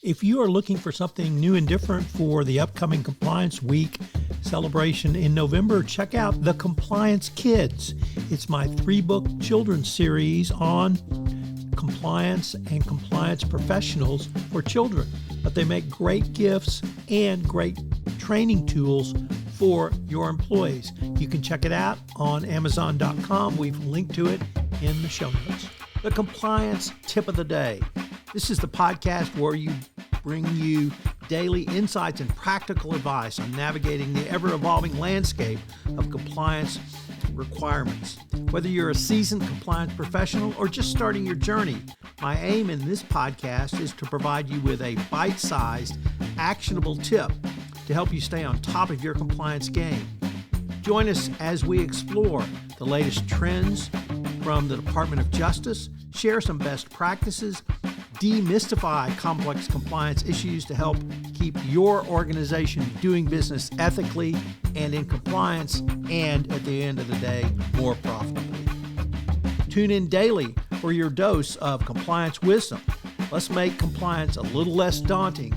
If you are looking for something new and different for the upcoming Compliance Week celebration in November, check out The Compliance Kids. It's my 3-book children's series on compliance and compliance professionals for children. But they make great gifts and great training tools for your employees. You can check it out on Amazon.com. We've linked to it in the show notes. The Compliance Tip of the Day. This is the podcast where we bring you daily insights and practical advice on navigating the ever-evolving landscape of compliance requirements. Whether you're a seasoned compliance professional or just starting your journey, my aim in this podcast is to provide you with a bite-sized, actionable tip to help you stay on top of your compliance game. Join us as we explore the latest trends from the Department of Justice, share some best practices, demystify complex compliance issues to help keep your organization doing business ethically and in compliance, and at the end of the day, more profitably. Tune in daily for your dose of compliance wisdom. Let's make compliance a little less daunting,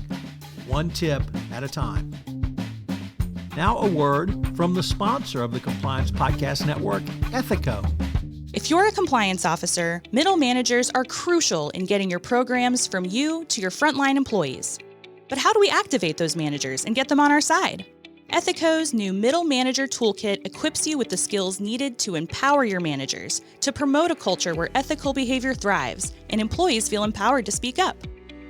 one tip at a time. Now a word from the sponsor of the Compliance Podcast Network, Ethico. If you're a compliance officer, middle managers are crucial in getting your programs from you to your frontline employees. But how do we activate those managers and get them on our side? Ethico's new Middle Manager Toolkit equips you with the skills needed to empower your managers, to promote a culture where ethical behavior thrives and employees feel empowered to speak up.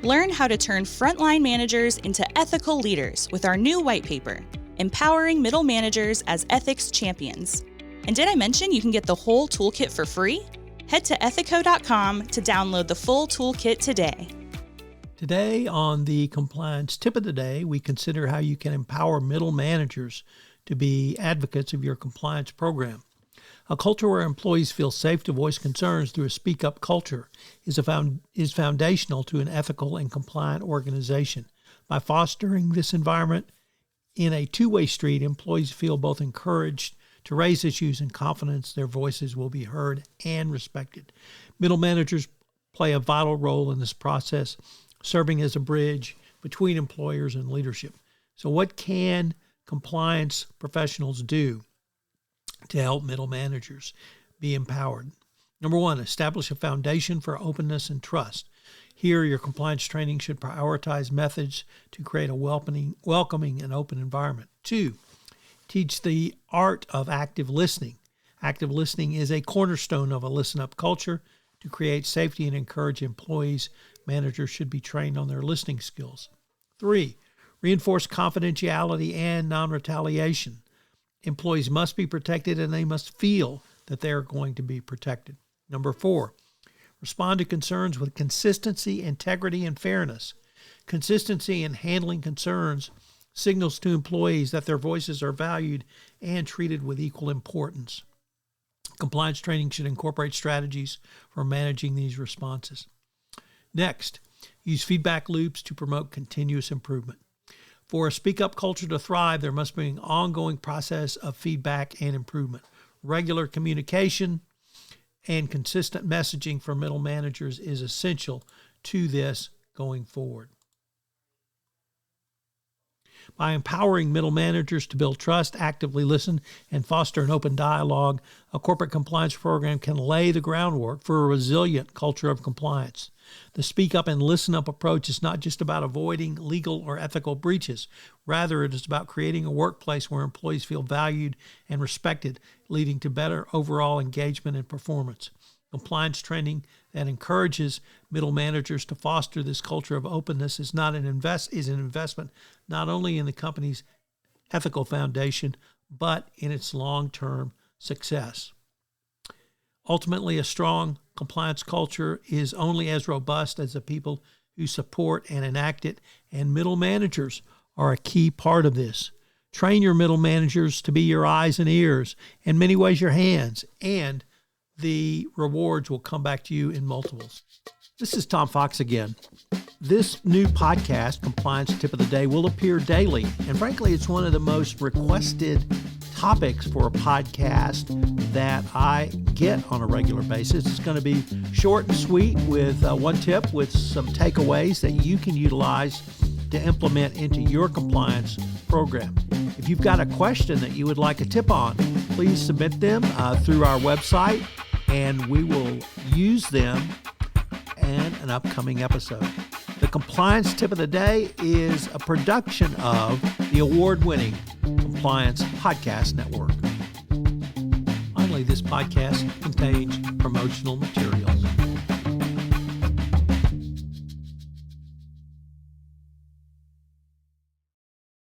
Learn how to turn frontline managers into ethical leaders with our new white paper, Empowering Middle Managers as Ethics Champions. And did I mention you can get the whole toolkit for free? Head to ethico.com to download the full toolkit today. Today on the Compliance Tip of the Day, we consider how you can empower middle managers to be advocates of your compliance program. A culture where employees feel safe to voice concerns through a speak-up culture is foundational to an ethical and compliant organization. By fostering this environment in a two-way street, employees feel both encouraged to raise issues and confidence their voices will be heard and respected. Middle managers play a vital role in this process, serving as a bridge between employers and leadership. So what can compliance professionals do to help middle managers be empowered? Number one, establish a foundation for openness and trust. Here, your compliance training should prioritize methods to create a welcoming and open environment. 2, teach the art of active listening. Active listening is a cornerstone of a listen-up culture. To create safety and encourage employees, managers should be trained on their listening skills. 3, reinforce confidentiality and non-retaliation. Employees must be protected and they must feel that they are going to be protected. Number 4, respond to concerns with consistency, integrity, and fairness. Consistency in handling concerns signals to employees that their voices are valued and treated with equal importance. Compliance training should incorporate strategies for managing these responses. Next, use feedback loops to promote continuous improvement. For a speak-up culture to thrive, there must be an ongoing process of feedback and improvement. Regular communication and consistent messaging for middle managers is essential to this going forward. By empowering middle managers to build trust, actively listen, and foster an open dialogue, a corporate compliance program can lay the groundwork for a resilient culture of compliance. The speak up and listen up approach is not just about avoiding legal or ethical breaches. Rather, it is about creating a workplace where employees feel valued and respected, leading to better overall engagement and performance. Compliance training that encourages middle managers to foster this culture of openness is an investment not only in the company's ethical foundation, but in its long-term success. Ultimately, a strong compliance culture is only as robust as the people who support and enact it, and middle managers are a key part of this. Train your middle managers to be your eyes and ears, in many ways your hands, and the rewards will come back to you in multiples. This is Tom Fox again. This new podcast, Compliance Tip of the Day, will appear daily. And frankly, it's one of the most requested topics for a podcast that I get on a regular basis. It's going to be short and sweet with one tip with some takeaways that you can utilize to implement into your compliance program. If you've got a question that you would like a tip on, please submit them through our website, and we will use them in an upcoming episode. The Compliance Tip of the Day is a production of the award-winning Compliance Podcast Network. Finally, this podcast contains promotional materials.